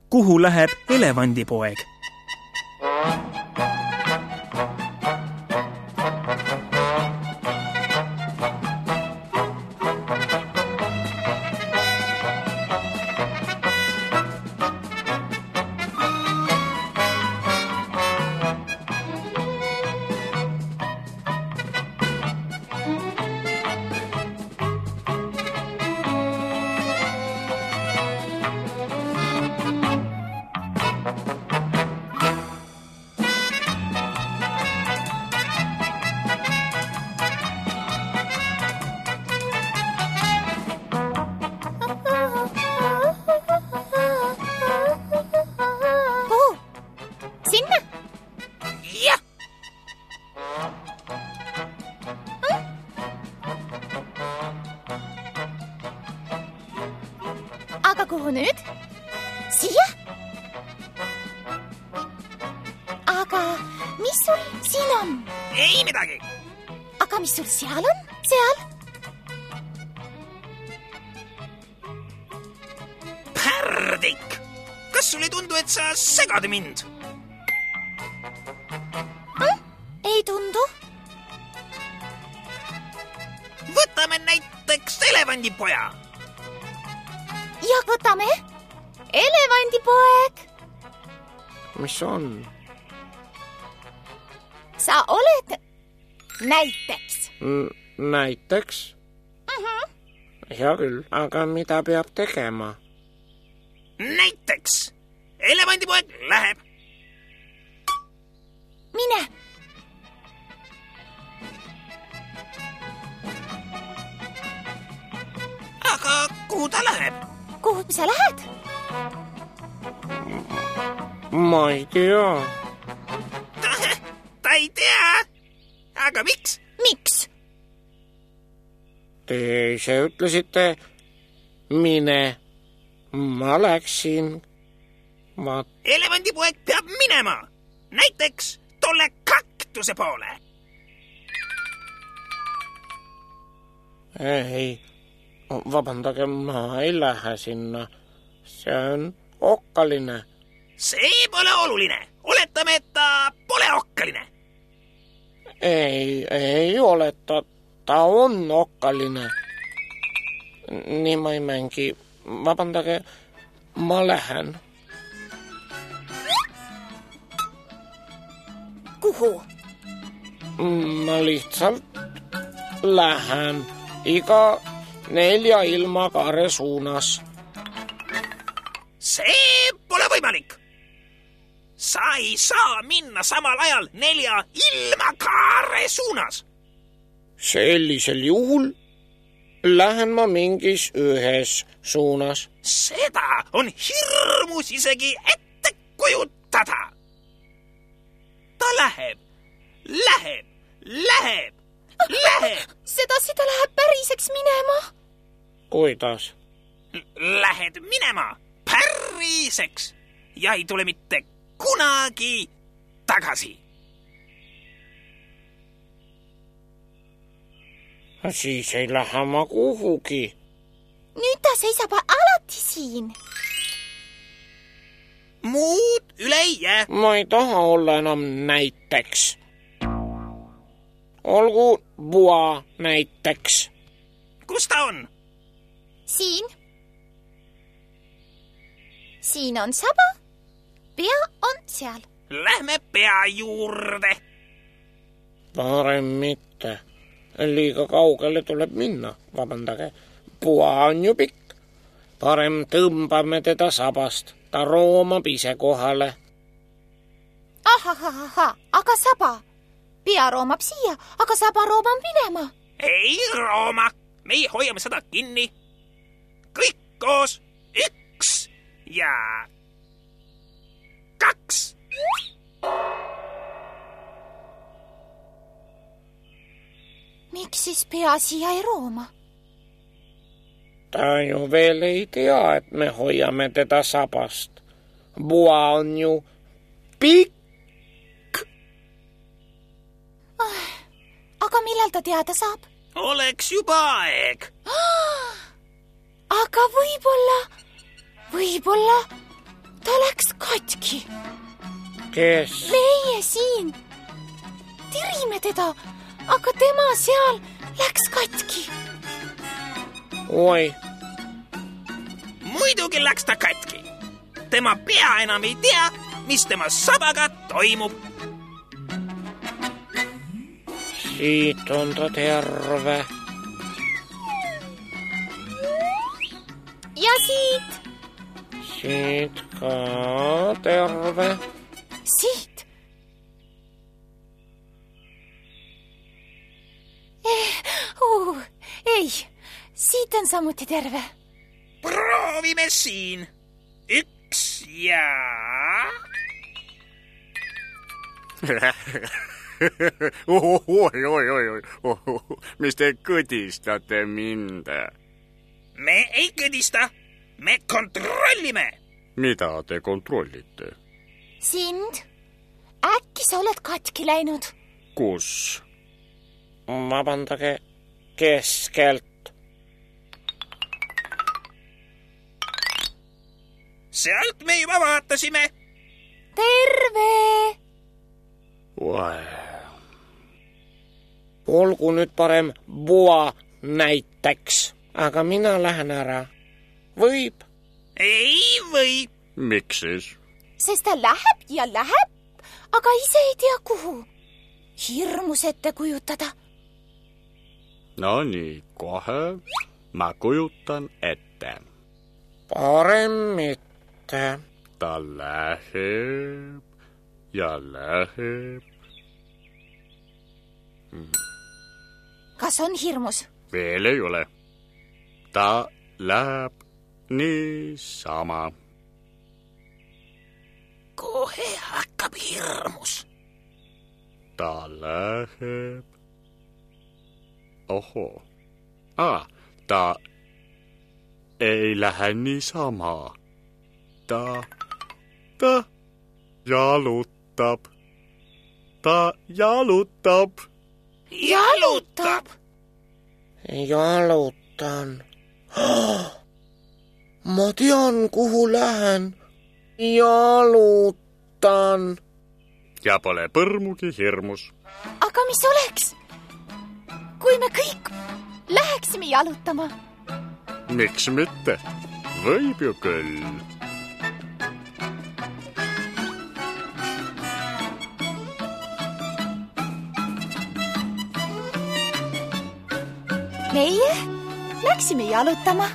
kuhu läheb elevandipoeg? Aga kuhu nüüd? Siia? Aga mis sul siin on? Ei midagi. Aga mis sul seal on? Seal? Pärdik! Kas sul ei tundu, et sa segad mind? Ei tundu. Võtame näiteks elevandipoja. Ja võtame elevandipoeg. Mis on? Sa oled näiteks. Näiteks? Hea küll, aga mida peab tegema? Näiteks elevandipoeg läheb. Mine. Aga kuhu ta läheb? Kuhu sa lähed? Ma ei tea. Ta ei tea. Aga miks? Miks? Te ise ütlesite, mine. Ma läksin. Elevandipoeg peab minema. Näiteks tolle kaktuse poole. Ei. Vabandage, ma ei lähe sinna. See on okkaline. See pole oluline. Oletame, et ta pole okkaline. Ei oleta. Ta on okkaline. Nii ma ei mängi. Vabandage, ma lähen. Kuhu? Ma lihtsalt lähen. Iga 4 ilmakaare suunas. See pole võimalik. Sa ei saa minna samal ajal 4 ilmakaare suunas. Sellisel juhul lähen ma mingis ühes suunas. Seda on hirmus isegi ette kujutada. Ta läheb. Sedasi ta läheb päriseks minema. Kuidas? Lähed minema päriseks ja ei tule mitte kunagi tagasi. Siis ei lähe ma kuhugi. Nüüd ta seisab alati siin. Muud üle ei jää. Ma ei taha olla enam näiteks. Olgu Bua näiteks. Kus ta on? Siin. Siin on saba. Pea on seal. Lähme pea juurde. Parem mitte. Liiga kaugele tuleb minna. Vabandage. Bua on ju pikk. Parem tõmbame teda sabast. Ta roomab ise kohale. Ahahaha, aga saba. Pea roomab siia, aga saba roomab minema. Ei rooma. Meie hoiame seda kinni. Kõik koos. 1 ja 2. Miks siis pea siia ei rooma? Ta ju veel ei tea, et me hoiame teda sabast. Bua on ju pikk. Aga millal ta teada saab? Oleks juba aeg. Aga võib-olla ta läks katki. Kes? Meie siin. Tirime teda, aga tema seal läks katki. Oi. Muidugi läks ta katki. Tema pea enam ei tea, mis tema sabaga toimub. Siit on ta terve. Ja siit. Siit ka terve. Siit. Ei, siit on samuti terve. Proovime siin. 1 ja... Oi. Mis te kõdistate mind? Me ei kõdista. Me kontrollime. Mida te kontrollite? Sind? Äkki sa oled katki läinud? Kus? Vabandage, keskelt. Sealt me juba vaatasime. Terve! Olgu nüüd parem Boa näiteks, aga mina lähen ära. Võib? Ei või. Miks siis? Sest ta läheb ja läheb, aga ise ei tea kuhu. Hirmus ette kujutada. No nii, kohe ma kujutan ette. Parem mitte. Ta läheb ja läheb. Kas on hirmus? Veel ei ole. Ta läheb niisama. Kohe hakkab hirmus. Ta läheb. Ohoo. Ta ei lähe niisama. Ta jalutab. Ta jalutab. Jalutab. Jalutan. Ma tean, kuhu lähen. Jalutan. Ja pole põrmugi hirmus. Aga mis oleks, kui me kõik läheksime jalutama? Miks mitte? Võib ju küll. Meie läksime jalutama.